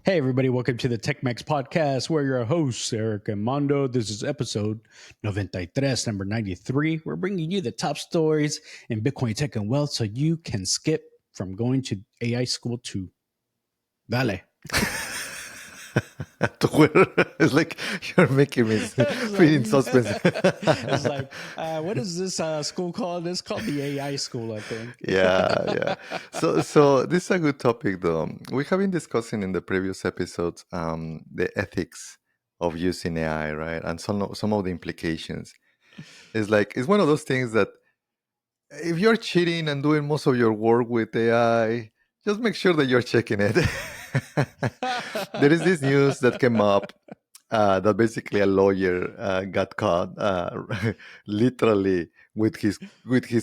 Hey, everybody, welcome to the Tech-Mex podcast. We're your hosts, Eric and Mando. This is episode 93, number 93. We're bringing you the top stories in Bitcoin tech and wealth so you can skip from going to AI school to Dale. To where it's like you're making me feel in suspense. It's like, what is this school called? It's called the AI school, I think. Yeah. So this is a good topic, though. We have been discussing in the previous episodes the ethics of using AI, right, and some of the implications. It's one of those things that if you're cheating and doing most of your work with AI, just make sure that you're checking it. There is this news that came up that basically a lawyer got caught literally with his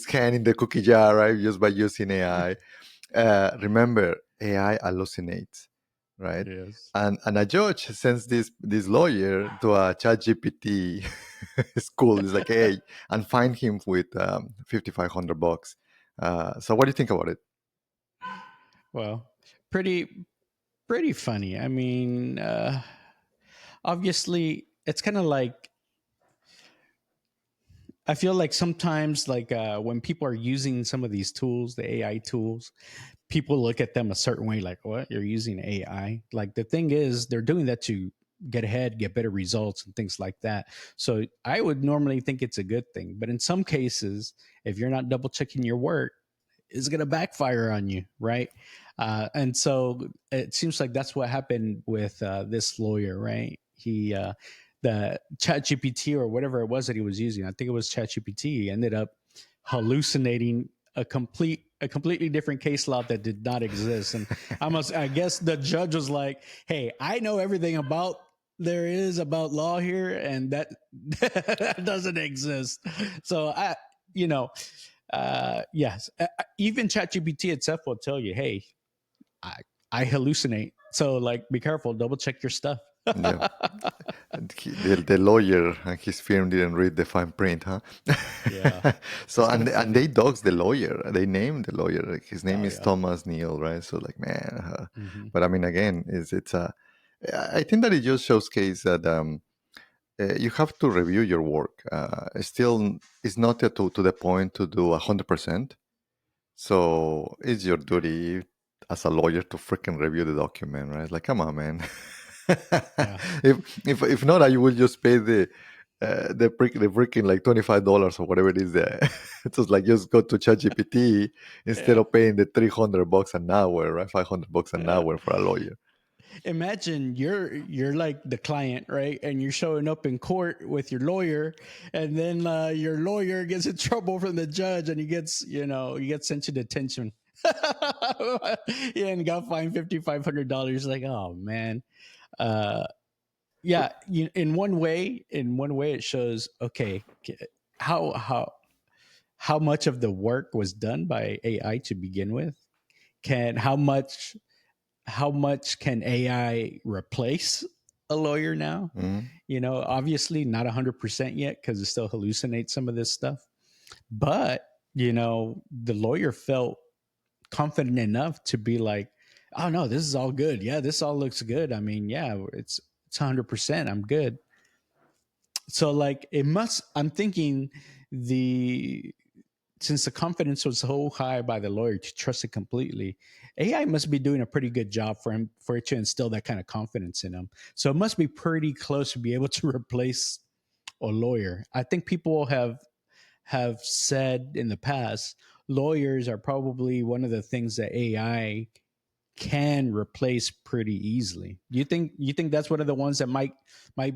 hand in the cookie jar, right, just by using AI. Remember, AI hallucinates, right? Yes. And a judge sends this lawyer to a ChatGPT school. It's like, hey, and fine him with $5,500. So what do you think about it? Well, pretty funny. I mean, obviously, it's kind of like I feel like sometimes, like when people are using some of these tools, the AI tools, people look at them a certain way, like, "What? You're using AI?" Like the thing is, they're doing that to get ahead, get better results, and things like that. So I would normally think it's a good thing, but in some cases, if you're not double checking your work, it's going to backfire on you, right? And so it seems like that's what happened with this lawyer, right? The chat gpt or whatever it was that he was using, I think it was chat gpt, he ended up hallucinating a completely different case law that did not exist. And I guess the judge was like, hey, I know everything about there is about law here, and that that doesn't exist. So you know yes, even ChatGPT itself will tell you, hey, I, I hallucinate. So, like, be careful, double check your stuff. Yeah. And the lawyer and his firm didn't read the fine print, huh? Yeah, So it's kind of and funny. they dogs the lawyer. They named the lawyer. Like, his name Oh, is yeah. Thomas Neal, right? So like, man. Hmm. But I mean, again, it's a. I think that it just shows case that you have to review your work. Still, it's not yet to the point to do 100%. So it's your duty as a lawyer to freaking review the document, right? Like, come on, man. Yeah. If not, I will just pay the freaking like $25 or whatever it is there. It's just like just go to ChatGPT instead Yeah. of paying the $300 an hour, right? $500 an Yeah. hour for a lawyer. Imagine you're like the client, right? And you're showing up in court with your lawyer, and then your lawyer gets in trouble from the judge, and he gets sent to detention. Yeah, and got fined $5,500. Like, oh man. Uh, yeah, in one way it shows, okay, how how how much of the work was done by AI to begin with. Can how much can AI replace a lawyer now? Mhm. Obviously not 100% yet, because it still hallucinates some of this stuff, but the lawyer felt confident enough to be like, oh no, this is all good. Yeah, this all looks good. I mean, yeah, it's 100%, I'm good. So, like, I'm thinking, the since the confidence was so high by the lawyer to trust it completely, AI must be doing a pretty good job for it to instill that kind of confidence in him. So it must be pretty close to be able to replace a lawyer. I think people have said in the past, lawyers are probably one of the things that AI can replace pretty easily. Do you think that's one of the ones that might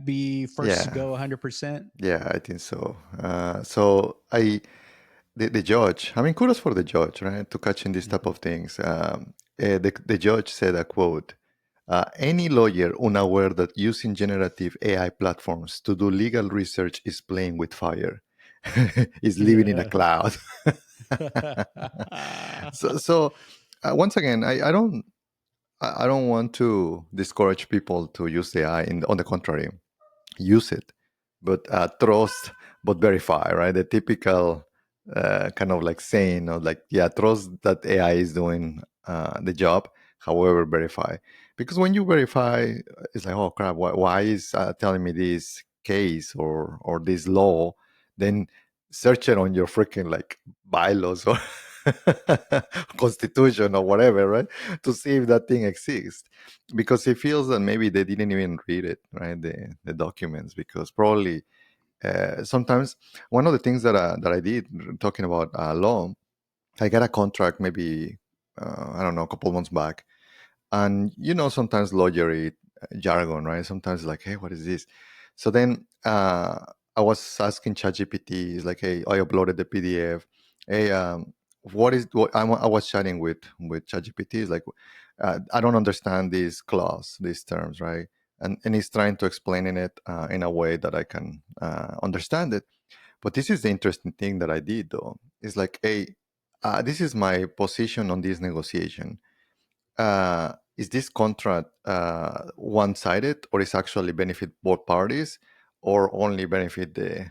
be first to Yeah, go 100%? yeah, I think so. The judge, I mean, kudos for the judge, right, to catching these type Mhm. of things. The judge said a quote, any lawyer unaware that using generative AI platforms to do legal research is playing with fire, is living in a Yeah. cloud. So once again, I don't want to discourage people to use the AI. On the contrary, use it, but trust, but verify, right? The typical kind of like saying, or like, yeah, trust that AI is doing the job. however verify. Because when you verify, it's like, oh crap, why is telling me this case or this law? Then search it on your freaking like bylaws or constitution or whatever, right? To see if that thing exists. Because it feels that maybe they didn't even read it, right? The documents, because probably sometimes one of the things that I did talking about law, I got a contract maybe I don't know, a couple months back, and sometimes lawyery jargon, right? Sometimes like, hey, what is this? So then I was asking ChatGPT, it's like, hey, I uploaded the PDF. Hey, I was chatting with ChatGPT, is like, I don't understand these clause, these terms, right? And he's trying to explain it in a way that I can understand it. But this is the interesting thing that I did, though. It's like, hey, this is my position on this negotiation. Is this contract one-sided, or is actually benefit both parties, or only benefit in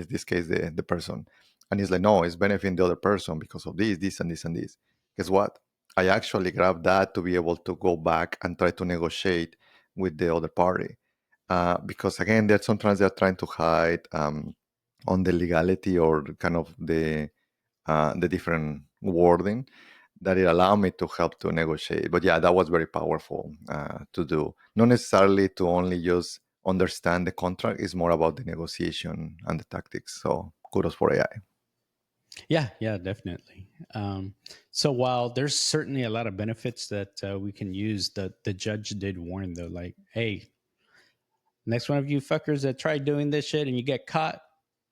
this case, the person? And he's like, no, it's benefiting the other person because of this and this and this. Guess what? I actually grabbed that to be able to go back and try to negotiate with the other party. Because again, that sometimes they're trying to hide on the legality or kind of the different wording that it allowed me to help to negotiate. But yeah, that was very powerful to do. Not necessarily to only just understand the contract; it's more about the negotiation and the tactics. So kudos for AI. Yeah, yeah, definitely. So while there's certainly a lot of benefits that we can use, the judge did warn though, like, hey, next one of you fuckers that try doing this shit and you get caught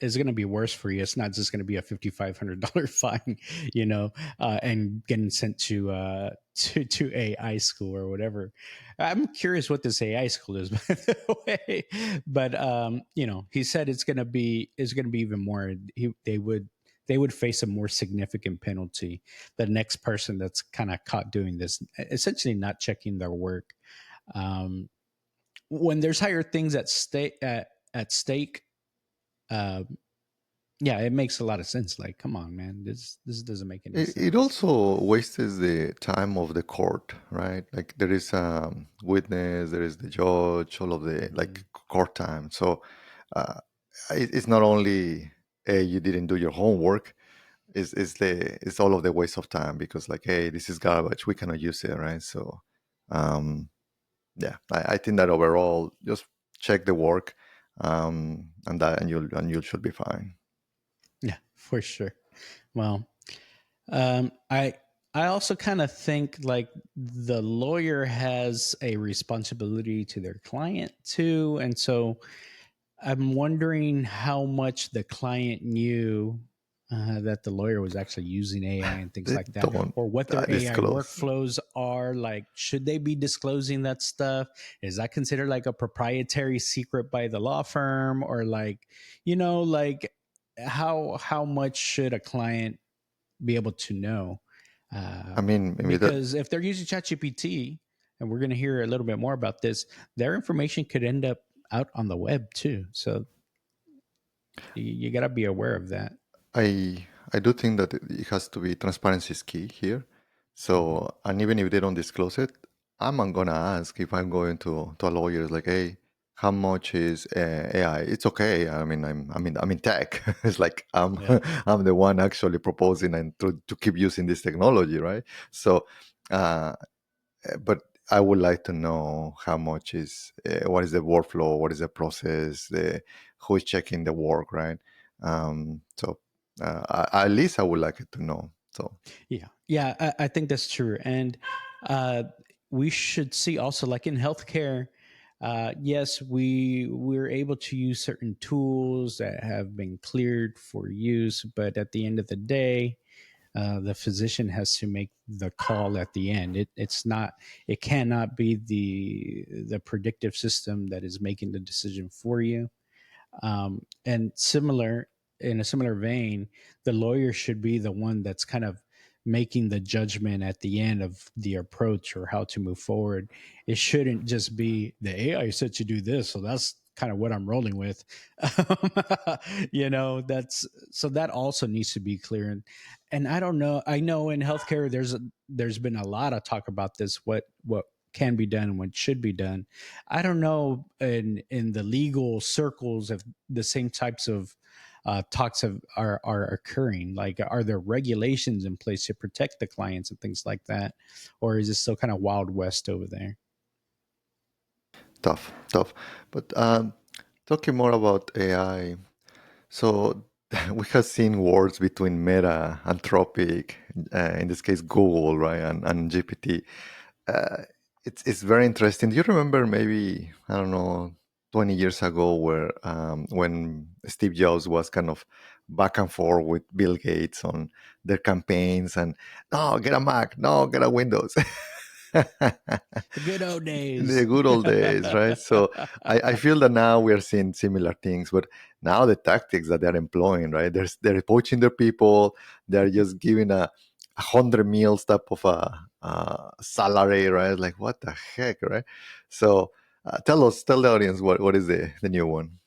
is going to be worse for you. It's not just going to be a $5,500 fine, and getting sent to AI school or whatever. I'm curious what this AI school is, by the way. But he said it's going to be even more. They would face a more significant penalty. The next person that's kind of caught doing this, essentially not checking their work. Um, when there's higher things at stake, uh, yeah, it makes a lot of sense. Like, come on, man, this doesn't make any It sense. also wastes the time of the court, right? Like there is witness, there is the judge, all of the Mhm. like court time. So uh, it's not only you didn't do your homework, it's all of the waste of time, because like, hey, this is garbage, we cannot use it, right? So um yeah, I think that overall, just check the work, and you should be fine. Yeah, for sure. Well, I also kind of think like the lawyer has a responsibility to their client too, and so I'm wondering how much the client knew that the lawyer was actually using AI and things They like that, don't or what their AI disclose. workflows are. Like, should they be disclosing that stuff? Is that considered like a proprietary secret by the law firm, or like, like how much should a client be able to know? I mean, maybe that. Because if they're using ChatGPT, and we're going to hear a little bit more about this, their information could end up out on the web too. So you got to be aware of that. I do think that it has to be, transparency is key here. Mhm. So, and even if they don't disclose it, I'm not gonna ask if I'm going to a lawyer. It's like, hey, how much is AI? It's okay. I'm in tech. It's like Yeah. I'm the one actually proposing and to keep using this technology, right? So, uh, but I would like to know how much is what is the workflow, what is the process, who is checking the work, right? So at least I would like it to know. So Yeah. Yeah. I think that's true. And uh, we should see also, like in healthcare, yes, we're able to use certain tools that have been cleared for use, but at the end of the day, the physician has to make the call at the end. It's not. It cannot be the predictive system that is making the decision for you. And in a similar vein, the lawyer should be the one that's kind of making the judgment at the end of the approach or how to move forward. It shouldn't just be the AI said to do this, so that's kind of what I'm rolling with. That's so that also needs to be clear. And I don't know. I know in healthcare, there's been a lot of talk about this. What can be done, what should be done. I don't know in the legal circles if the same types of talks are occurring. Like, are there regulations in place to protect the clients and things like that, or is it still kind of wild west over there? Tough, tough. But talking more about AI, so we have seen wars between Meta, Anthropic, in this case Google, right, and GPT. Uh, it's very interesting. Do you remember maybe, I don't know, 20 years ago, where when Steve Jobs was kind of back and forth with Bill Gates on their campaigns, and no, get a Mac, no, get a Windows. The good old The days. good old days, right? So I feel that now we are seeing similar things, but now the tactics that they're employing, right? They're poaching their people. They're just giving a 100 meals type of a salary, right? Like, what the heck, right? So tell the audience what is the new one.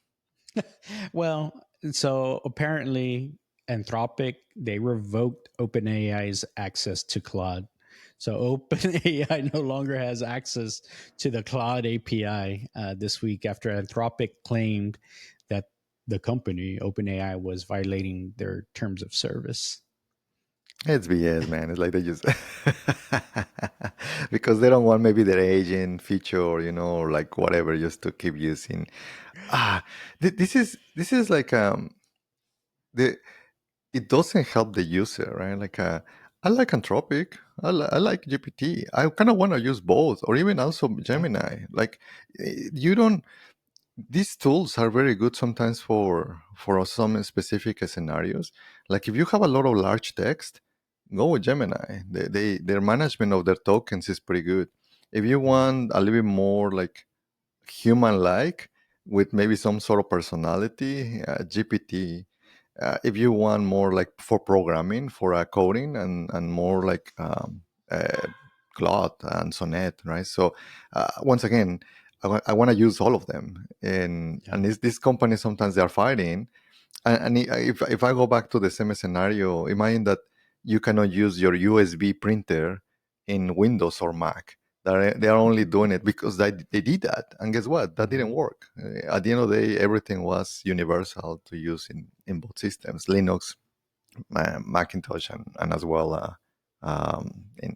Well, so apparently Anthropic, they revoked OpenAI's access to Claude. So OpenAI no longer has access to the Claude API this week after Anthropic claimed that the company OpenAI was violating their terms of service. It's BS, man. It's like they just because they don't want maybe their agent feature, or like whatever, just to keep using. Ah, this is like the it doesn't help the user, right? Like, I like Anthropic, I like GPT. I kind of want to use both, or even also Yeah. Gemini. Like, you don't. These tools are very good sometimes for some specific scenarios. Like, if you have a lot of large text, go with Gemini. Their management of their tokens is pretty good. If you Yeah. want a little bit more like human like, with maybe some sort of personality, GPT. If you want more like for programming, for coding, and more like Claude and Sonnet, right? So once again, I want to use all of them, Yeah. and this company sometimes they are fighting. And if I go back to the same scenario, imagine that you cannot use your USB printer in Windows or Mac. They are only doing it because they did that. And guess what? That Mhm. didn't work. At the end of the day, everything was universal to use in both systems, Linux, Macintosh, and as well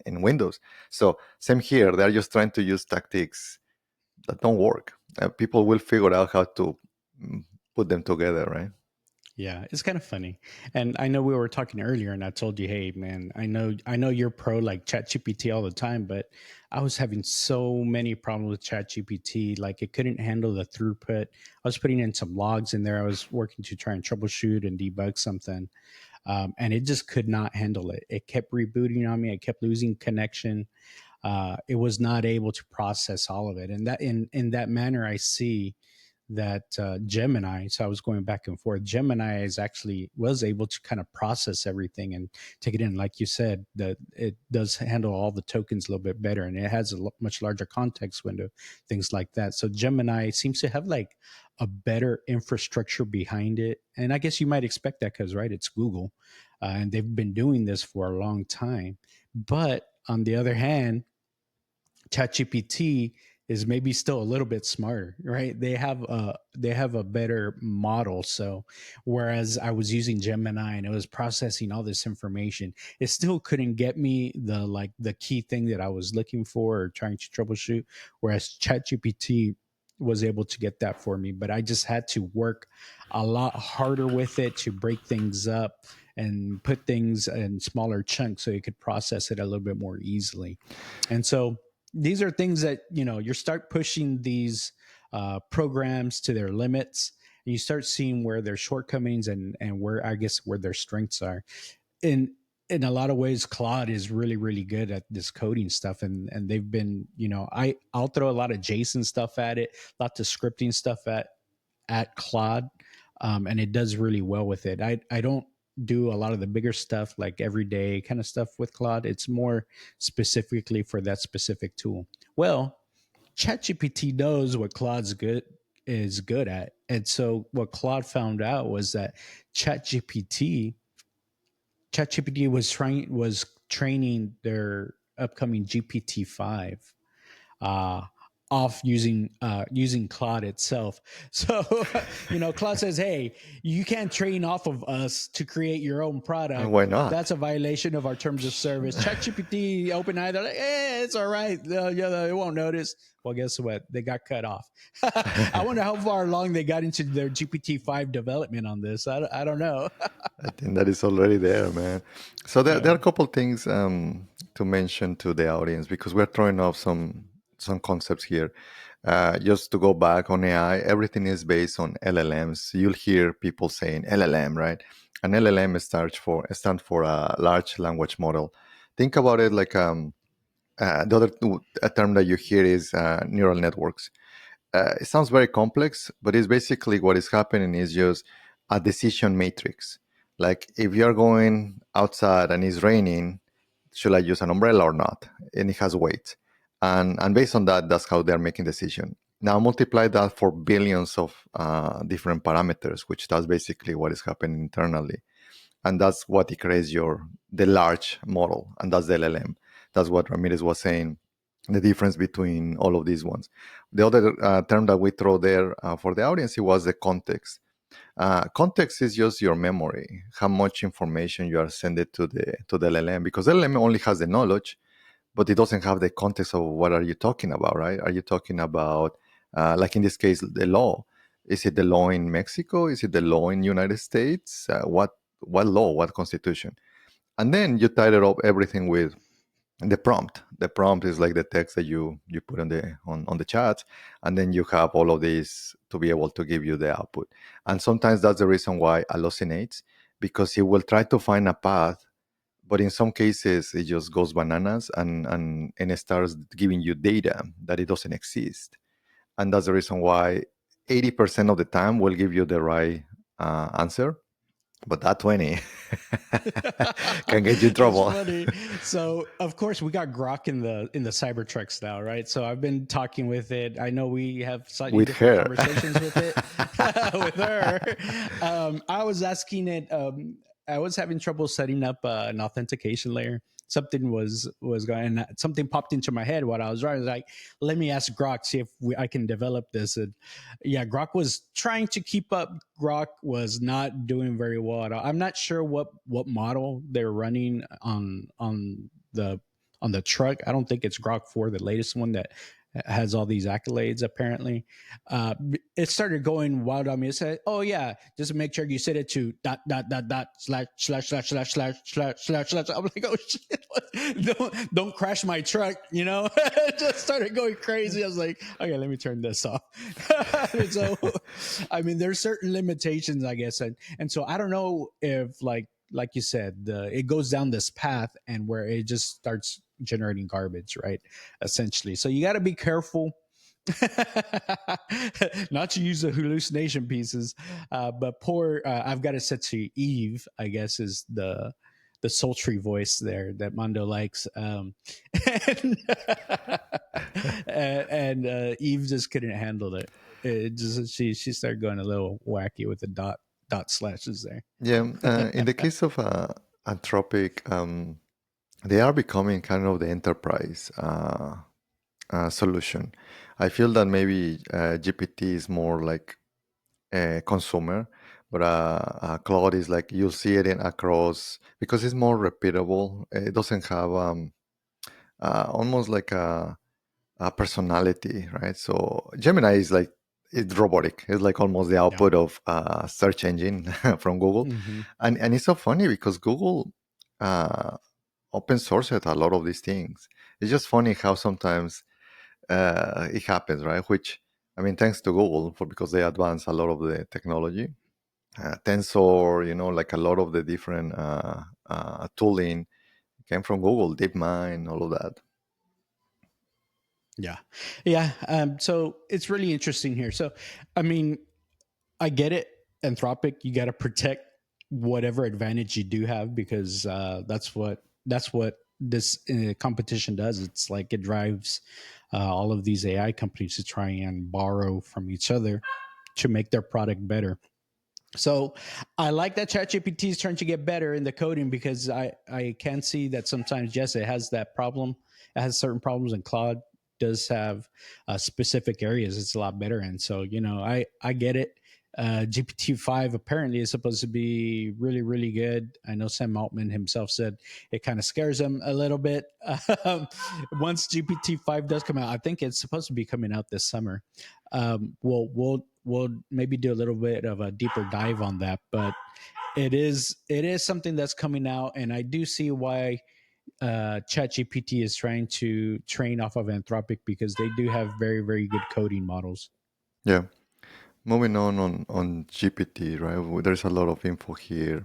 in Windows. So same here. They're just trying to use tactics that don't work. People will figure out how to mm, put them together, right? Yeah, it's kind of funny. And I know we were talking earlier and I told you, "Hey man, I know you're pro like ChatGPT all the time, but I was having so many problems with ChatGPT, like it couldn't handle the throughput. I was putting in some logs in there. I was working to try and troubleshoot and debug something. And it just could not handle it. It kept rebooting on me. I kept losing connection. It was not able to process all of it. And that in that manner, I see that Gemini. So I was going back and forth. Gemini is actually was able to kind of process everything and take it in. Like you said, that it does handle all the tokens a little bit better, and it has a much larger context window, things like that. So Gemini seems to have like a better infrastructure behind it, and I guess you might expect that because right, it's Google, and they've been doing this for a long time. But on the other hand, ChatGPT is maybe still a little bit smarter, right? They have a better model. So whereas I was using Gemini and it was processing all this information, it still couldn't get me the key thing that I was looking for or trying to troubleshoot. Whereas ChatGPT was able to get that for me, but I just had to work a lot harder with it to break things up and put things in smaller chunks so it could process it a little bit more easily. And so these are things that you start pushing these programs to their limits, and you start seeing where their shortcomings and where I guess where their strengths are. In a lot of ways, Claude is really really good at this coding stuff, and they've been I'll throw a lot of JSON stuff at it, lots of scripting stuff at Claude, and it does really well with it. I don't do a lot of the bigger stuff like everyday kind of stuff with Claude. It's more specifically for that specific tool. Well, ChatGPT knows what Claude's good at, and so what Claude found out was that ChatGPT ChatGPT was training their upcoming GPT-5 uh, off using Claude itself. So Claude says, "Hey, you can't train off of us to create your own product. Why not? That's a violation of our terms of service." ChatGPT, OpenAI, they're like, it's all right. Yeah, they won't notice. Well, guess what? They got cut off. I wonder how far along they got into their GPT-5 development on this. I don't know. I think that is already there, man. So there Yeah. are a couple things to mention to the audience because we're throwing off some concepts here. Just to go back on AI, everything is based on LLMs. You'll hear people saying LLM, right? An LLM stands for a large language model. Think about it like the other a term that you hear is neural networks. It sounds very complex, but it's basically what is happening is just a decision matrix. Like if you're going outside and it's raining, should I use an umbrella or not? And it has weight. And based on that, that's how they're making decision. Now multiply that for billions of different parameters, which that's basically what is happening internally. And that's what it creates the large model, and that's the LLM. That's what Ramirez was saying, the difference between all of these ones. The other term that we throw there for the audience, it was the context. Context is just your memory, how much information you are sending to the LLM, because LLM only has the knowledge, but it doesn't have the context of what are you talking about, right? Are you talking about, like in this case, the law? Is it the law in Mexico? Is it the law in United States? What law? What constitution? And then you tie it up everything with the prompt. The prompt is like the text that you put on the chat, and then you have all of these to be able to give you the output. And sometimes that's the reason why hallucinates, because it will try to find a path, but in some cases it just goes bananas and it starts giving you data that it doesn't exist. And that's the reason why 80% of the time will give you the right answer, but that 20 can get you in That's trouble. funny. So of course we got Grok in the Cybertrucks now, right? So I've been talking with it. I know we have slightly With different her. conversations with it, with her. I was asking it. I was having trouble setting up an authentication layer. Something was going. Something popped into my head while I was writing. I was like, let me ask Grok, see if I can develop this. And yeah, Grok was trying to keep up. Grok was not doing very well at all. I'm not sure what model they're running on the truck. I don't think it's Grok 4, the latest one that has all these accolades apparently. uh it started going wild on me. It said, oh yeah, just make sure you set it to dot dot dot dot slash slash slash slash slash slash slash slash. I'm like, oh shit, don't crash my truck, It just started going crazy. I was like, okay, let me turn this off. And so I mean, there's certain limitations, I guess. And so I don't know if, like you said, it goes down this path and where it just starts generating garbage, right? Essentially. So you got to be careful not to use the hallucination pieces. But I've got it set to Eve, I guess, is the sultry voice there that Mando likes. And, and Eve just couldn't handle it. She started going a little wacky with the dot slashes there. Yeah, in the case of Anthropic, they are becoming kind of the enterprise solution. I feel that maybe GPT is more like a consumer, but Claude is like you'll see it in across because it's more repeatable. It doesn't have almost like a personality, right? So Gemini is like it's robotic. It's like almost the Yeah. output of search engine from Google, Hmm. and it's so funny because Google uh, open sourced a lot of these things. It's just funny how sometimes it happens, right? Which I mean, thanks to Google for because they advance a lot of the technology. Tensor, like a lot of the different tooling came from Google, DeepMind, all of that. Yeah. Yeah. So it's really interesting here. So, I mean, I get it. Anthropic, you got to protect whatever advantage you do have because that's what this competition does. It's like it drives all of these AI companies to try and borrow from each other to make their product better. So I like that ChatGPT is trying to get better in the coding, because I can see that sometimes, yes, it has that problem. It has certain problems, and Claude does have specific areas it's a lot better in. So I get it. GPT-5 apparently is supposed to be really, really good. I know Sam Altman himself said it kind of scares him a little bit. Once GPT-5 does come out, I think it's supposed to be coming out this summer. We'll maybe do a little bit of a deeper dive on that, but it is something that's coming out, and I do see why ChatGPT is trying to train off of Anthropic, because they do have very, very good coding models. Yeah. Moving on GPT, right? There's a lot of info here.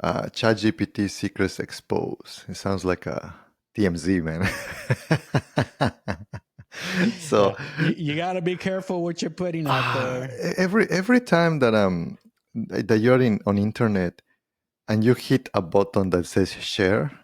ChatGPT secrets exposed. It sounds like a TMZ, man. So Yeah, you got to be careful what you're putting out there. every time that you're in on internet and you hit a button that says share,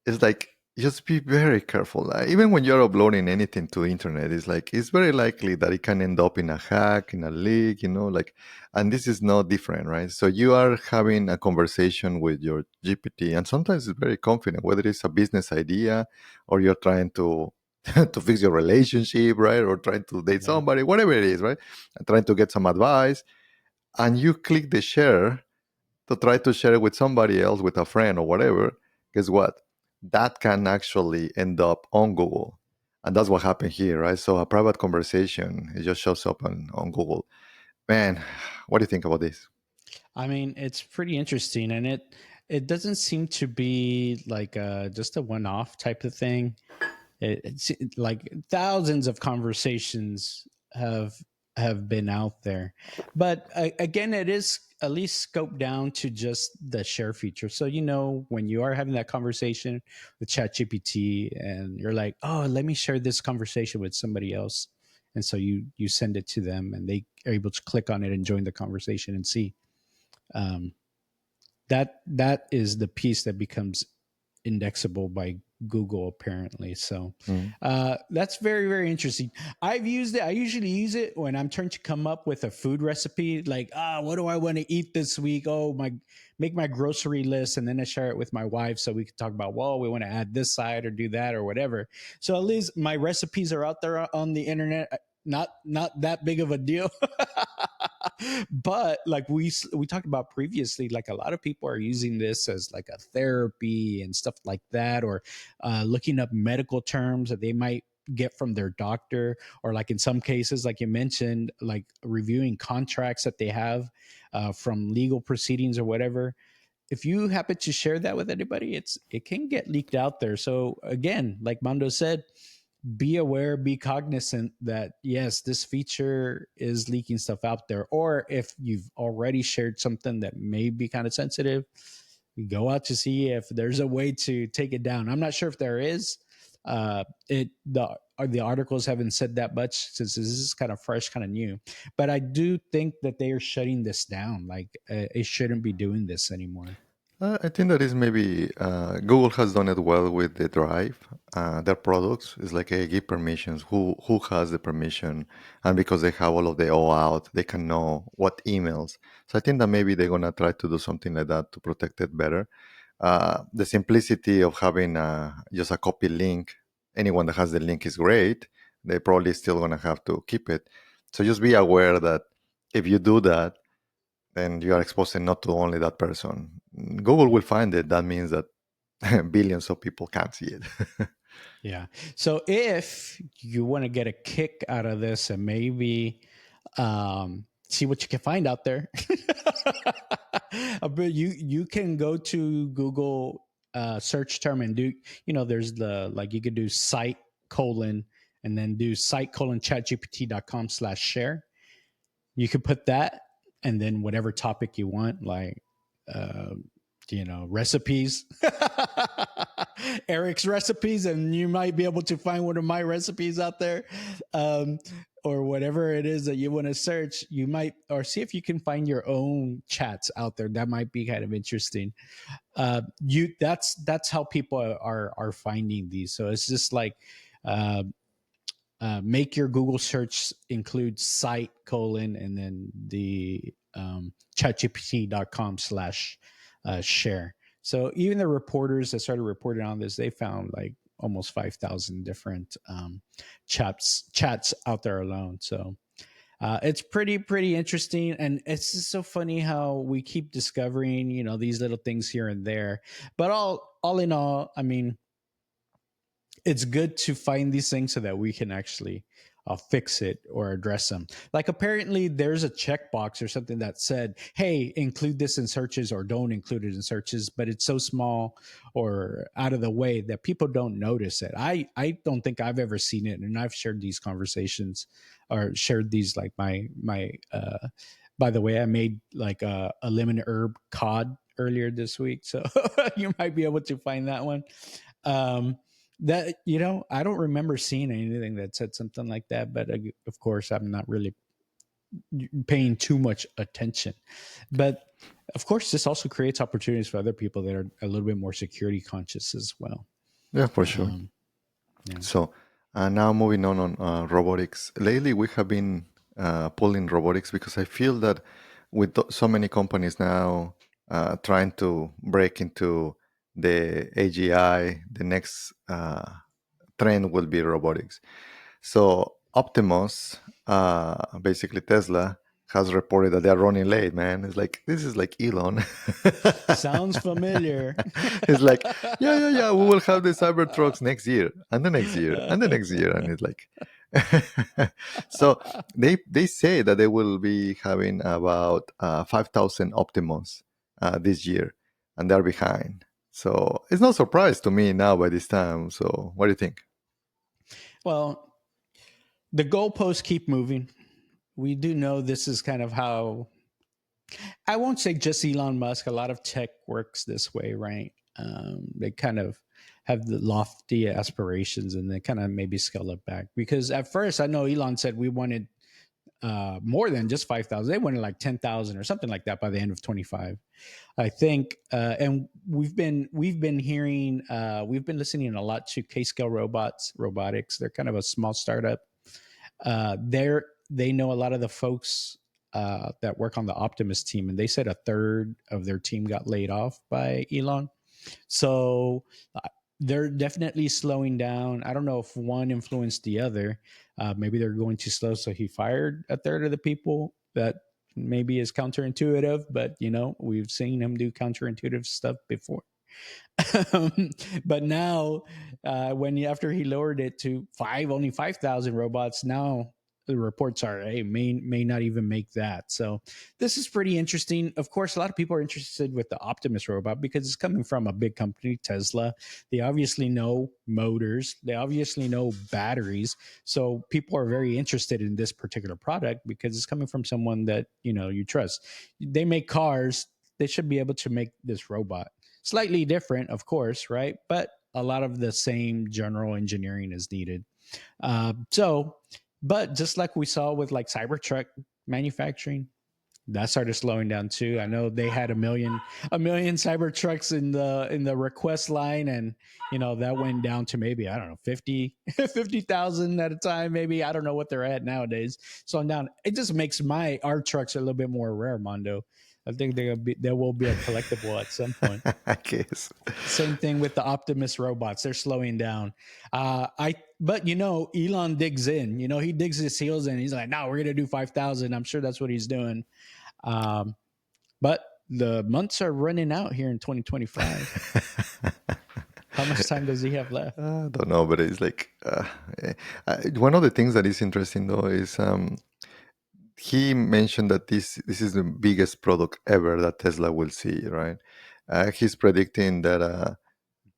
it's like just be very careful. Even when you're uploading anything to the internet, it's like it's very likely that it can end up in a hack, in a leak, like. And this is no different, right? So you are having a conversation with your GPT, and sometimes it's very confident, whether it's a business idea or you're trying to to fix your relationship, right, or trying to date Yeah. somebody, whatever it is, right, and trying to get some advice, and you click the share to try to share it with somebody else, with a friend or whatever. Guess what? That can actually end up on Google. And that's what happened here, right? So a private conversation, it just shows up on Google. Man, what do you think about this? I mean, it's pretty interesting, and it doesn't seem to be like just a one-off type of thing. It's like thousands of conversations have have been out there, but again, it is at least scoped down to just the share feature. So when you are having that conversation with ChatGPT, and you're like, oh, let me share this conversation with somebody else, and so you send it to them, and they are able to click on it and join the conversation and see. um, that is the piece that becomes indexable by Google, apparently. So Mm. that's very, very interesting. I've used it. I usually use it when I'm trying to come up with a food recipe, like, what do I want to eat this week? Oh, make my grocery list, and then I share it with my wife, so we can talk about, well, we want to add this side or do that or whatever. So at least my recipes are out there on the internet. Not that big of a deal. But like we talked about previously, like a lot of people are using this as like a therapy and stuff like that, or looking up medical terms that they might get from their doctor, or like in some cases, like you mentioned, like reviewing contracts that they have from legal proceedings or whatever. If you happen to share that with anybody, it can get leaked out there. So again, like Mando said, be aware, be cognizant that yes, this feature is leaking stuff out there. Or if you've already shared something that may be kind of sensitive, go out to see if there's a way to take it down. I'm not sure if there is. The articles haven't said that much, since this is kind of fresh, kind of new. But I do think that they are shutting this down. Like it shouldn't be doing this anymore. I think that is maybe Google has done it well with the Drive. Their products is like, hey, give permissions. Who has the permission? And because they have all of the OAuth, they can know what emails. So I think that maybe they're gonna try to do something like that to protect it better. The simplicity of having just a copy link, anyone that has the link is great. They're probably still gonna have to keep it. So just be aware that if you do that, then you are exposing not to only that person. Google will find it. That means that billions of people can't see it. Yeah. So if you want to get a kick out of this, and maybe see what you can find out there, but you can go to Google search term and do, there's the, like, you could do site colon and then do site colon chatgpt.com/share. You could put that, and then whatever topic you want, like uh, recipes, Eric's recipes, and you might be able to find one of my recipes out there, um, or whatever it is that you want to search. You might, or see if you can find your own chats out there. That might be kind of interesting. That's how people are finding these. So it's just like. Uh, make your Google search include site colon and then the chatgpt.com/share. So even the reporters that started reporting on this, they found like almost 5,000 different chats out there alone. So it's pretty interesting, and it's just so funny how we keep discovering these little things here and there. But all in all, I mean, it's good to find these things so that we can actually fix it or address them. Like apparently there's a checkbox or something that said, "Hey, include this in searches or don't include it in searches," but it's so small or out of the way that people don't notice it. I don't think I've ever seen it, and I've shared these conversations or shared these like my. By the way, I made like a lemon herb cod earlier this week, so you might be able to find that one. Um, that I don't remember seeing anything that said something like that, but of course I'm not really paying too much attention. But of course this also creates opportunities for other people that are a little bit more security conscious as well. Yeah, for sure. um, yeah. So now moving on robotics. Lately, we have been pulling robotics because I feel that with so many companies now trying to break into the AGI, the next trend will be robotics. So Optimus, basically Tesla, has reported that they're running late. Man, it's like this is like Elon. Sounds familiar. It's like, yeah, we will have the Cybertrucks next year, and the next year, and the next year, and it's like, so they say that they will be having about 5,000 Optimus this year, and they're behind. So it's no surprise to me now by this time. So what do you think? Well, the goalposts keep moving. We do know this is kind of how, I won't say just Elon Musk. A lot of tech works this way, right? They kind of have the lofty aspirations and they kind of maybe scale it back. Because at first, I know Elon said we wanted more than just 5,000. They wanted like 10,000 or something like that by the end of 25, I think. And we've been hearing, we've been listening a lot to K-Scale Robotics. They're kind of a small startup. They know a lot of the folks that work on the Optimus team, and they said a third of their team got laid off by Elon. So they're definitely slowing down. I don't know if one influenced the other. Maybe they're going too slow, so he fired a third of the people. That maybe is counterintuitive, but we've seen him do counterintuitive stuff before. But now, after he lowered it to only 5,000 robots, now the reports are, hey, may not even make that. So this is pretty interesting. Of course, a lot of people are interested with the Optimus robot because it's coming from a big company, Tesla. They obviously know motors. They obviously know batteries. So people are very interested in this particular product because it's coming from someone that you trust. They make cars. They should be able to make this robot. Slightly different, of course, right? But a lot of the same general engineering is needed. But just like we saw with like Cybertruck manufacturing, that started slowing down too. I know they had a million Cybertrucks in the request line, and that went down to maybe, I don't know, 50,000 at a time. Maybe, I don't know what they're at nowadays. So down. It just makes our trucks a little bit more rare, Mando. I think there will be a collectible at some point. I guess. Same thing with the Optimus robots; they're slowing down. But Elon digs in. He digs his heels in. He's like, "No, we're gonna do 5,000." I'm sure that's what he's doing. Um, but the months are running out here in 2025. How much time does he have left? I don't know, but it's like one of the things that is interesting though is he mentioned that this is the biggest product ever that Tesla will see, right? He's predicting that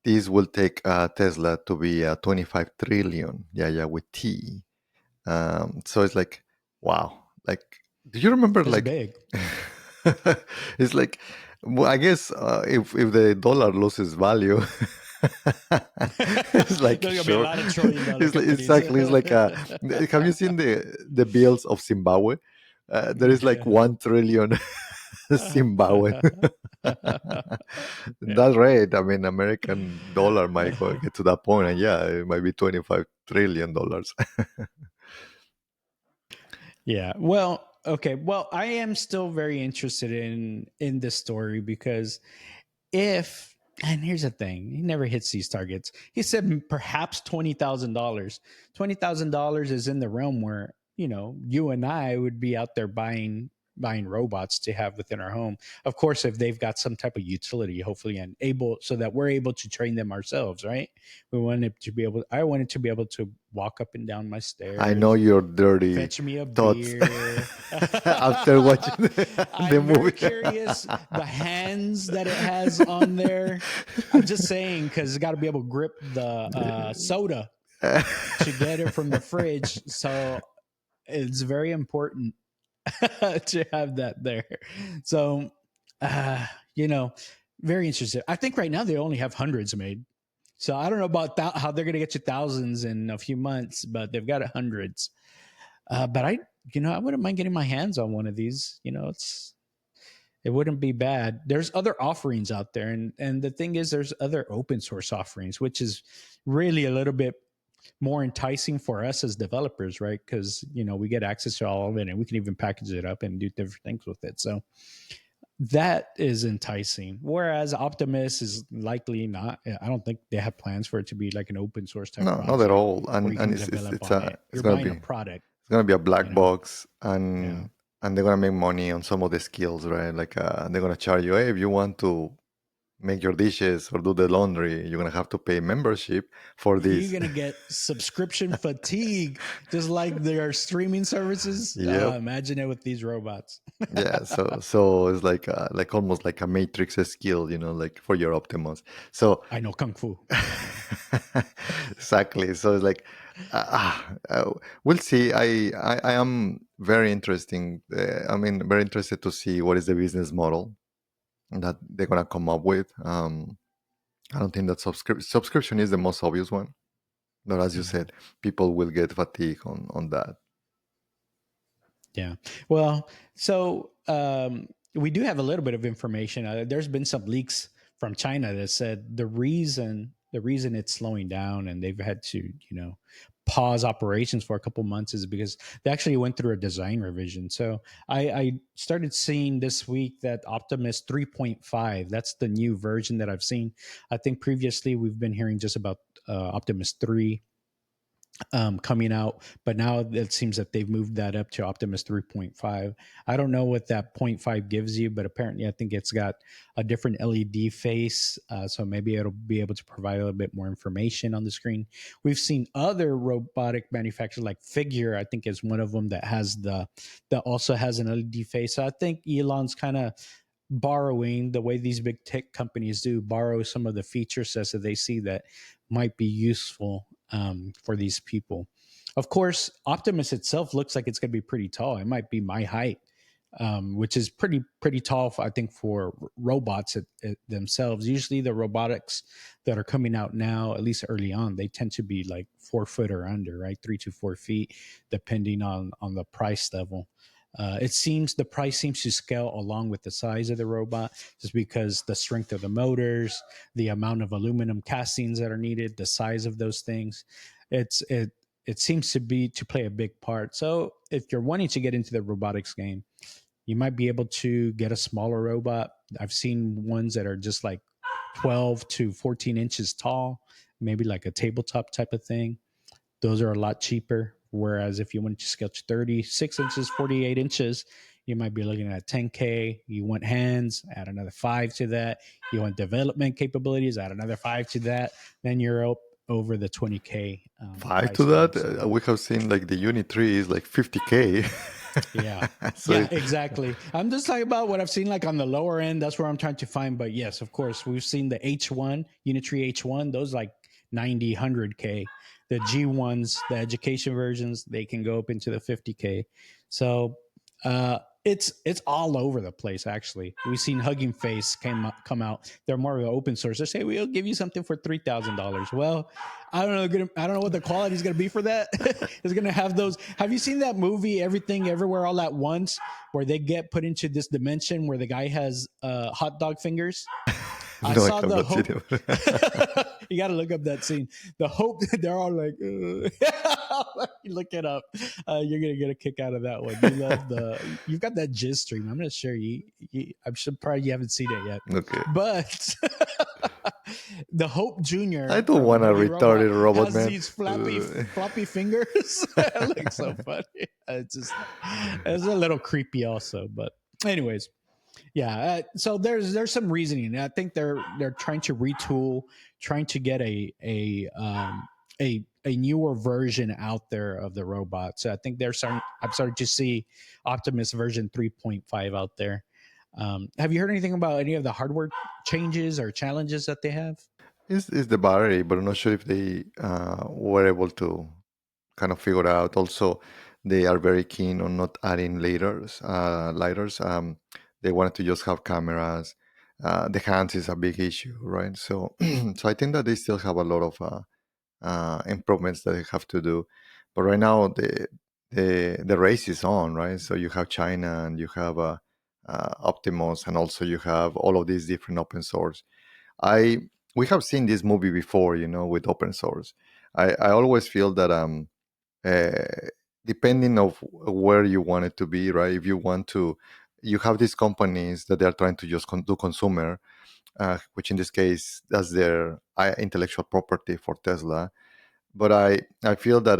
this will take Tesla to be 25 trillion, yeah, with T. So it's like, wow. Like, do you remember It's like big. it's like, well, I guess if the dollar loses value, it's like There's gonna be a sure. lot of trillion-dollar It's like, companies. exactly. It's like have you seen the bills of Zimbabwe? There is like Yeah. 1 trillion Zimbabwe. That's right. I mean, American dollar might get to that point, and yeah, it might be $25 trillion. Yeah. Well, okay. Well, I am still very interested in this story because if and here's the thing, he never hits these targets. He said perhaps $20,000. $20,000 is in the realm where you and I would be out there buying robots to have within our home. Of course, if they've got some type of utility, hopefully, and able so that we're able to train them ourselves, right? We want it to be able. I wanted to be able to walk up and down my I know stairs, your dirty fetch me a thoughts beer. after watching the I'm very movie. curious the hands that it has on there. I'm just saying because it's got to be able to grip the soda to get it from the fridge. So it's very important to have that there. So, uh, you know, very interested. I think right now they only have hundreds made. So I don't know about how they're going to get you thousands in a few months, but they've got hundreds. But I wouldn't mind getting my hands on one of these. It wouldn't be bad. There's other offerings out there, and the thing is, there's other open source offerings, which is really a little bit more enticing for us as developers, right? Because we get access to all of it, and we can even package it up and do different things with it. So that is enticing. Whereas Optimus is likely not. I don't think they have plans for it to be like an open source type No, not at project all. where And you and can it's it's develop it's on a it. it's You're gonna buying a be product, it's gonna be a you black know. box, Yeah. and they're gonna make money on some of the skills, right? Like they're gonna charge you, hey, if you want to make your dishes or do the laundry, you're gonna have to pay membership for You're this. gonna get subscription fatigue, just like their streaming services. Yep. Imagine it with these robots. Yeah. So it's like almost like a matrix skill, like for your Optimus. So I know kung fu. exactly. So it's like, we'll see. I am very interesting. Very interested to see what is the business model that they're gonna come up with. I don't think that subscription is the most obvious one, but as you Mhm. said, people will get fatigue on that. Yeah. Well, so we do have a little bit of information. There's been some leaks from China that said the reason it's slowing down and they've had to pause operations for a couple months is because they actually went through a design revision. So I started seeing this week that Optimus 3.5, that's the new version that I've seen. I think previously we've been hearing just about Optimus 3 coming out, but now it seems that they've moved that up to Optimus 3.5. I don't know what that point 0.5 gives you, but apparently I think it's got a different LED face, so maybe it'll be able to provide a little bit more information on the screen. We've seen other robotic manufacturers like Figure, I think is one of them that also has an LED face. So I think Elon's kind of borrowing the way these big tech companies do, borrow some of the feature sets that they see that might be useful for these people. Of course, Optimus itself looks like it's going to be pretty tall. It might be my height, which is pretty tall, I think, for robots themselves. Usually, the robotics that are coming out now, at least early on, they tend to be like 4 foot or under, right, 3 to 4 feet, depending on the price level. It seems the price seems to scale along with the size of the robot, just because the strength of the motors, the amount of aluminum castings that are needed, the size of those things. It seems to play a big part. So if you're wanting to get into the robotics game, you might be able to get a smaller robot. I've seen ones that are just like 12 to 14 inches tall, maybe like a tabletop type of thing. Those are a lot cheaper. Whereas if you want to scale to 36 inches, 48 inches, you might be looking at 10K. You want hands, add another five to that. You want development capabilities, add another five to that. Then you're up over the 20K Five to price that, tag. So we have seen like the Unit 3 is like 50K. yeah. So Yeah, exactly. I'm just talking about what I've seen like on the lower end. That's where I'm trying to find. But yes, of course, we've seen the H1, Unitree H1, those like 90, 100K. The G1s, the education versions, they can go up into the 50K. So It's all over the place. Actually, we've seen Hugging Face come out. They're more of an open source. They say we'll give you something for $3,000. Well, I don't know. I don't know what the quality is going to be for that. It's going to have those. Have you seen that movie Everything Everywhere All at Once, where they get put into this dimension where the guy has hot dog fingers? I No, I saw have the not seen hope. it. You got to look up that scene. The hope. They're all like, you look it up. You're gonna get a kick out of that one. You love the. You've got that jizz stream. I'm gonna share you. I'm surprised you haven't seen it yet. Okay. But the Hope I Junior don't from want a Baby Robot retarded robot, has man. these floppy fingers. It looks so funny. It's a little creepy also. But anyways, yeah. So there's some reasoning. I think they're trying to retool, trying to get a newer version out there of the robot. So I think they're starting. I'm starting to see Optimus version 3.5 out there. Have you heard anything about any of the hardware changes or challenges that they have? It's the battery, but I'm not sure if they were able to kind of figure out. Also, they are very keen on not adding lighters. Lighters. They wanted to just have cameras. The hands is a big issue, right? So, so I think that they still have a lot of improvements that they have to do. But right now, the race is on, right? So you have China and you have Optimus, and also you have all of these different open source. I We have seen this movie before, with open source. I always feel that uh, depending of where you want it to be, right? If you want to, you have these companies that they are trying to just do consumer, which in this case that's their intellectual property for Tesla. But I feel that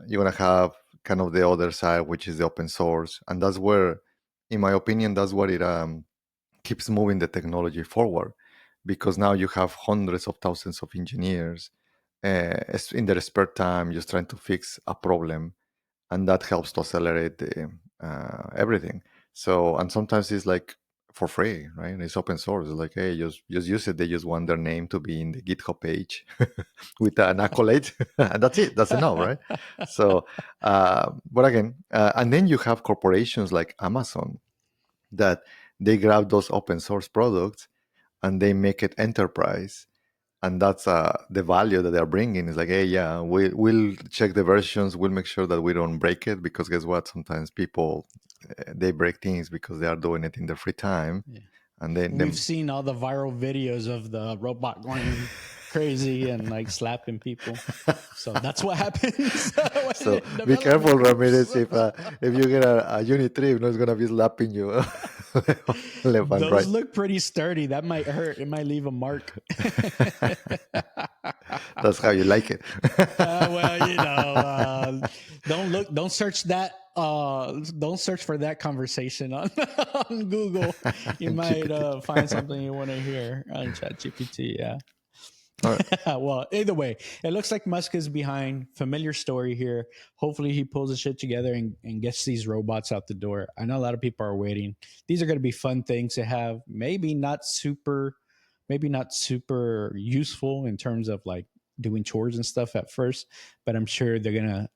you're gonna have kind of the other side, which is the open source, and that's where, in my opinion, that's what it keeps moving the technology forward, because now you have hundreds of thousands of engineers in their spare time just trying to fix a problem, and that helps to accelerate everything. So, and sometimes it's like for free, right? It's open source. It's like, hey, just use it. They just want their name to be in the GitHub page with an accolade, and that's it. That's enough, right? So, but again, and then you have corporations like Amazon that they grab those open source products and they make it enterprise, and that's the value that they're bringing. Is like, hey, yeah, we'll check the versions, we'll make sure that we don't break it, because guess what, sometimes people they break things because they are doing it in their free time, Yeah. and then We've seen all the viral videos of the robot going crazy and like slapping people. So that's what happens so in be development careful, groups. Ramirez, if you get a unit trip, no, it's gonna be slapping you left and Those right. look pretty sturdy. That might hurt. It might leave a mark. That's how you like it. Well, don't search that. Don't search for that conversation on, on Google. You might GPT. find something you want to hear on ChatGPT. Yeah. All right. Well, either way, it looks like Musk is behind. Familiar story here. Hopefully, he pulls his shit together and gets these robots out the door. I know a lot of people are waiting. These are going to be fun things to have. Maybe not super useful in terms of like doing chores and stuff at first, but I'm sure they're going to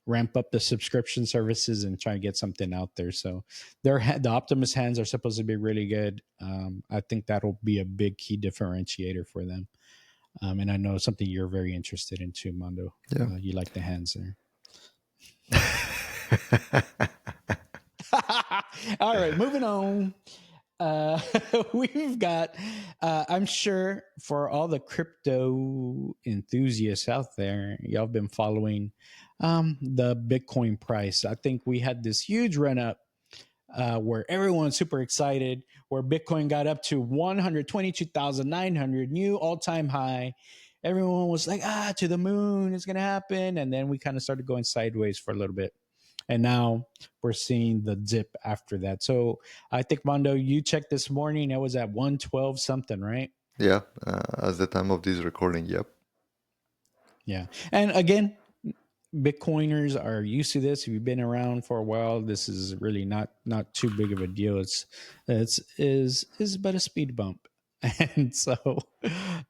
ramp up the subscription services and try to get something out there. So the Optimus hands are supposed to be really good. I think that'll be a big key differentiator for them. And I know something you're very interested in too, Mando. Yeah. You like the hands there. All right, moving on. Uh, we've got, I'm sure for all the crypto enthusiasts out there, y'all have been following the Bitcoin price. I think we had this huge run up where everyone's super excited, where Bitcoin got up to 122,900, new all time high. Everyone was like, to the moon, it's going to happen. And then we kind of started going sideways for a little bit. And now we're seeing the dip after that. So I think, Mondo, you checked this morning, it was at 112 something, right? Yeah. As the time of this recording, yep. Yeah. And again, Bitcoiners are used to this. If you've been around for a while, this is really not too big of a deal. It's is but a speed bump. And so,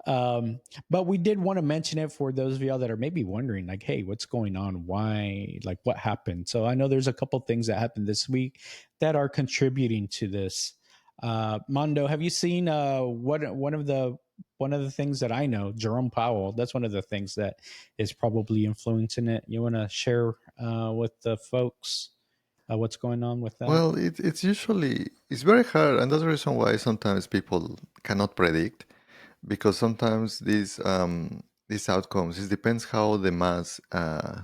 um, but we did want to mention it for those of y'all that are maybe wondering, like, hey, what's going on? Why? Like, what happened? So I know there's a couple things that happened this week that are contributing to this. Mando, have you seen what one of the things that I know, Jerome Powell? That's one of the things that is probably influencing it. You want to share with the folks what's going on with that? Well, it's usually it's very hard, and that's the reason why sometimes people cannot predict, because sometimes these outcomes it depends how the mass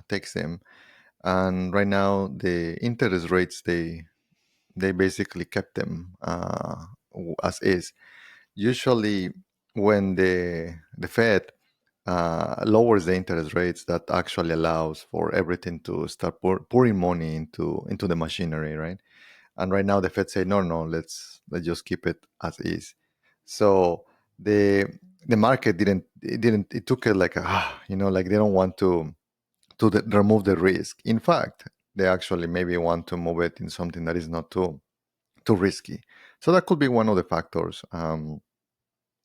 takes them. And right now, the interest rates they basically kept them as is. Usually, when the Fed lowers the interest rates, that actually allows for everything to start pouring money into the machinery, right? And right now, the Fed say no, no, let's just keep it as is. So the the market didn't it took it like like they don't want to remove the risk. In fact, they actually maybe want to move it in something that is not too risky. So that could be one of the factors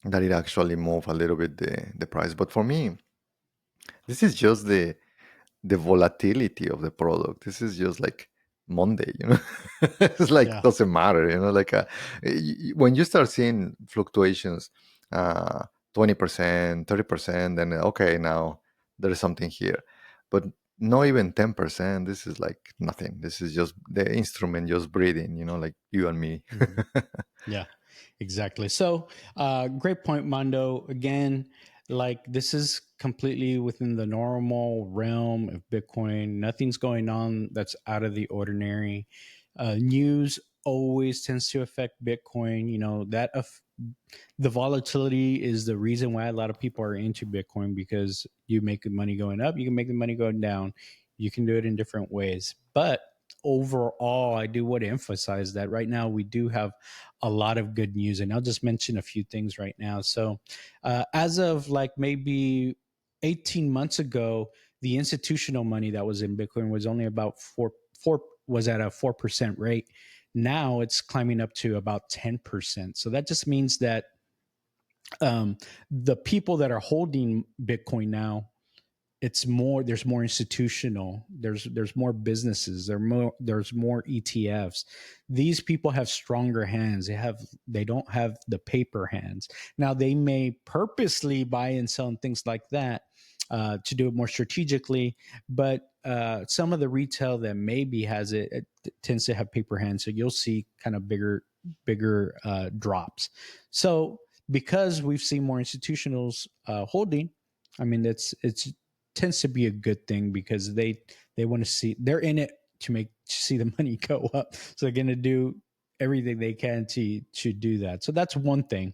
that it actually move a little bit the price. But for me, this is just the volatility of the product. This is just like Monday, you know. It's like Yeah. doesn't matter, you know. Like when you start seeing fluctuations, 20%, 30%, then okay, now there is something here, but not even 10%. This is like nothing. This is just the instrument just breathing, you know, like you and me. Mhm. Yeah, exactly. So, great point, Mondo. Again, like this is completely within the normal realm of Bitcoin. Nothing's going on that's out of the ordinary. News always tends to affect Bitcoin. You know that the volatility is the reason why a lot of people are into Bitcoin because you make the money going up, you can make the money going down. You can do it in different ways, but overall, I do want to emphasize that right now we do have a lot of good news, and I'll just mention a few things right now. So, as of like maybe 18 months ago, the institutional money that was in Bitcoin was only about four was at a 4% rate. Now it's climbing up to about 10%. So that just means that the people that are holding Bitcoin now, it's more there's more institutional, there's more businesses, there's more ETFs. These people have stronger hands. They don't have the paper hands. Now they may purposely buy and sell and things like that to do it more strategically, but some of the retail that maybe has it tends to have paper hands, so you'll see kind of bigger drops. So because we've seen more institutionals holding, I mean it's tends to be a good thing because they want to see they're in it to see the money go up. So they're going to do everything they can to do that. So that's one thing.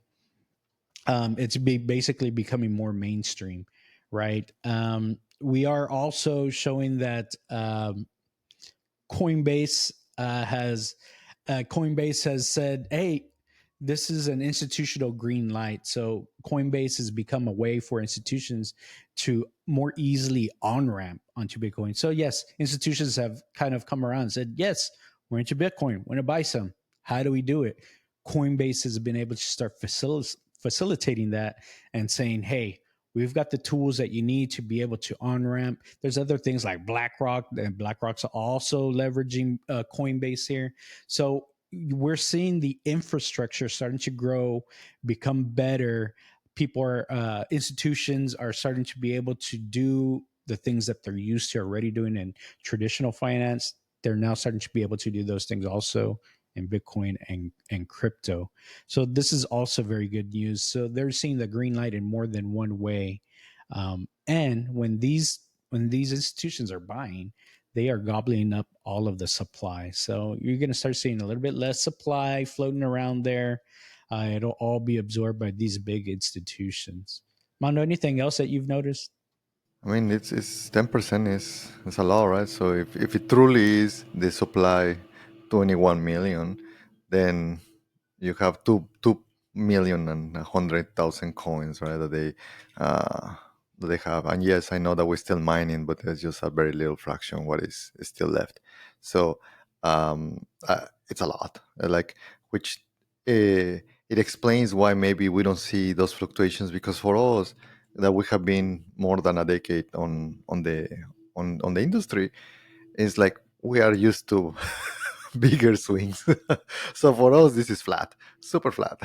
Basically becoming more mainstream, right? We are also showing that Coinbase Coinbase has said, "Hey, this is an institutional green light." So Coinbase has become a way for institutions to more easily on ramp onto Bitcoin. So yes, institutions have kind of come around and said, "Yes, we're into Bitcoin. Want to buy some? How do we do it?" Coinbase has been able to start facilitating that and saying, "Hey, we've got the tools that you need to be able to on ramp." There's other things like BlackRock, and BlackRock's also leveraging Coinbase here. So we're seeing the infrastructure starting to grow, become better. Institutions are starting to be able to do the things that they're used to already doing in traditional finance. They're now starting to be able to do those things also in Bitcoin and crypto. So this is also very good news. So they're seeing the green light in more than one way. And when these institutions are buying, they are gobbling up all of the supply. So you're going to start seeing a little bit less supply floating around there. It'll all be absorbed by these big institutions. Mondo, anything else that you've noticed? I mean, it's 10% is a lot, right? So if it truly is the supply 21 million, then you have 2 million and 100,000 coins, right? Uh, that they have. And yes, I know that we're still mining, but there's just a very little fraction what is still left. So it's a lot. Like which it explains why maybe we don't see those fluctuations, because for us that we have been more than a decade on the industry, it's like we are used to bigger swings. So for us this is flat, super flat.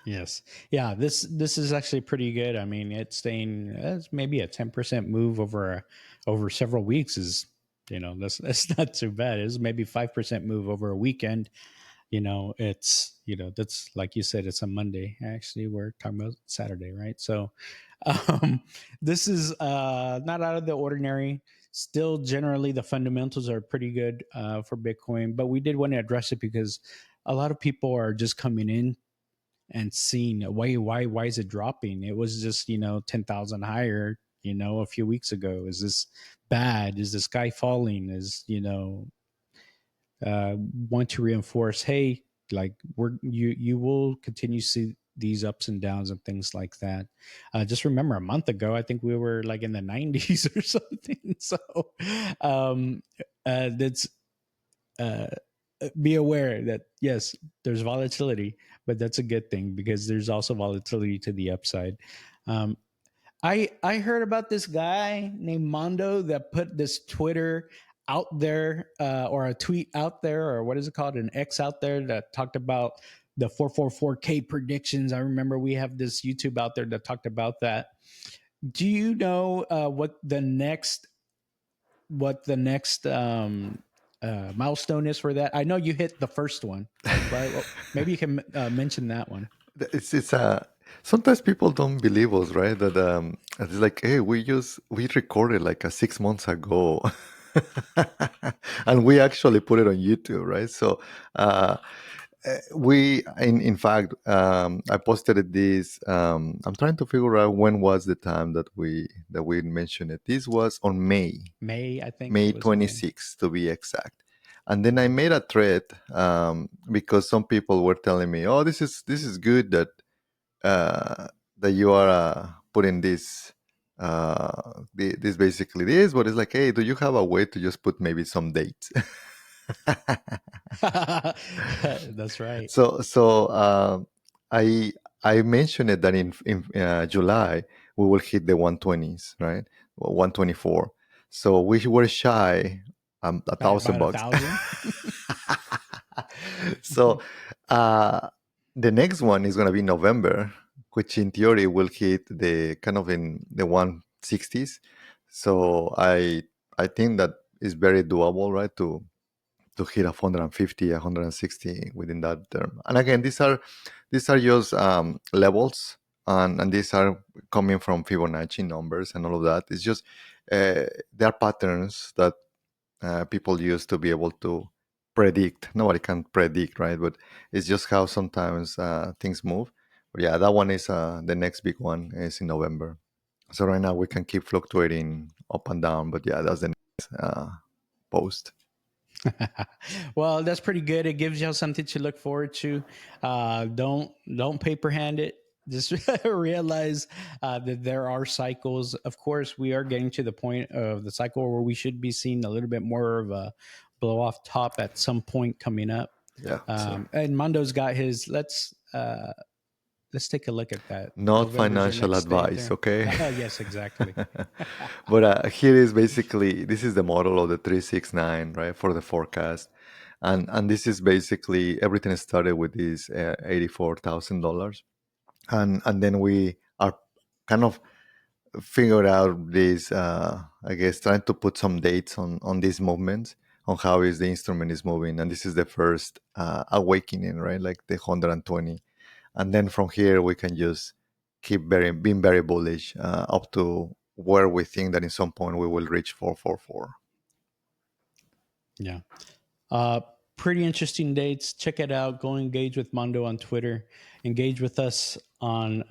Yes. Yeah. This is actually pretty good. I mean, it's staying. It's maybe a 10% move over several weeks is, that's not too bad. It's maybe 5% move over a weekend. It's, that's like you said, it's a Monday. Actually, we're talking about Saturday, right? So, um, this is not out of the ordinary. Still, generally, the fundamentals are pretty good for Bitcoin, but we did want to address it because a lot of people are just coming in and seeing why is it dropping? It was just 10,000 higher a few weeks ago. Is this bad? Is the sky falling? Is want to reinforce, hey, like you will continue to see these ups and downs and things like that. Just remember, a month ago I think we were like in the 90s or something. So that's uh, be aware that yes, there's volatility, but that's a good thing because there's also volatility to the upside. Um, I heard about this guy named Mando that put this Twitter out there, or a tweet out there, or what is it called, an X out there, that talked about the 444K predictions. I remember we have this YouTube out there that talked about that. Do you know what the next milestone is for that? I know you hit the first one, right? Well, maybe you can mention that one. It's sometimes people don't believe us, right? That it's like, hey, we recorded like 6 months ago, and we actually put it on YouTube, right? So uh, we in fact, I posted this. I'm trying to figure out when was the time that we mentioned it. This was on May, I think May it was May. 26th to be exact. And then I made a thread, because some people were telling me, "Oh, this is good that that you are putting this basically this." But it's like, hey, do you have a way to just put maybe some dates? That's right. So I I mentioned it that in July we will hit the 120s, right? 124. So we were shy a By thousand about a bucks. thousand. So uh, the next one is going to be November, which in theory will hit the kind of in the 160s. So I think that is very doable, right? To hit 150, 160 within that term. And again, these are just levels, and these are coming from Fibonacci numbers and all of that. It's just there are patterns that people use to be able to predict. Nobody can predict, right? But it's just how sometimes things move. But yeah, that one is the next big one is in November. So right now we can keep fluctuating up and down, but yeah, that's the next post. Well, that's pretty good. It gives y'all something to look forward to. Don't paper hand it. Just realize that there are cycles. Of course, we are getting to the point of the cycle where we should be seeing a little bit more of a blow off top at some point coming up. Yeah. So And Mondo's got his. Let's take a look at that. not November's your financial next day advice, there. okay? Yes, exactly. But here is basically this is the model of the 369, right, for the forecast, and this is basically everything started with this $84,000, and then we are kind of figured out this, I guess, trying to put some dates on these movements, on how is the instrument is moving, and this is the first awakening, right, like the 120, and then from here we can just keep being very bullish up to where we think that in some point we will reach 444. Yeah. Uh, Pretty interesting dates. Check it out. Go engage with Mondo on Twitter. Engage with us on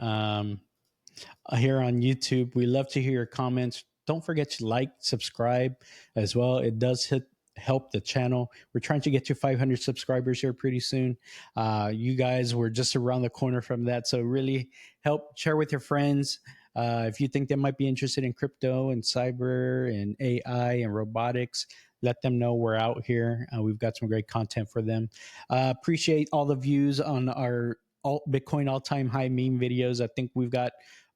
here on YouTube. We love to hear your comments. Don't forget to like, subscribe as well. It does help the channel. We're trying to get to 500 subscribers here pretty soon. You guys were just around the corner from that, so really help share with your friends. If you think they might be interested in crypto and cyber and AI and robotics, let them know we're out here. We've got some great content for them. Appreciate all the views on our Bitcoin all time high meme videos. I think we've got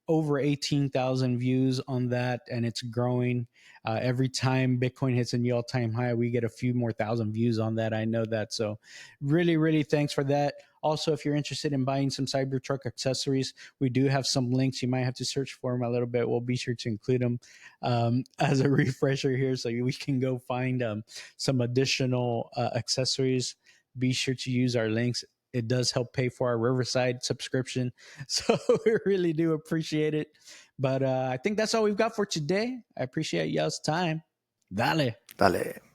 over 18,000 views on that, and it's growing. Every time Bitcoin hits a new all time high, we get a few more thousand views on that. I know that. So, really, really thanks for that. Also, if you're interested in buying some Cybertruck accessories, we do have some links. You might have to search for them a little bit. We'll be sure to include them as a refresher here so we can go find some additional accessories. Be sure to use our links. It does help pay for our Riverside subscription. So we really do appreciate it. But I think that's all we've got for today. I appreciate y'all's time. Dale. Dale.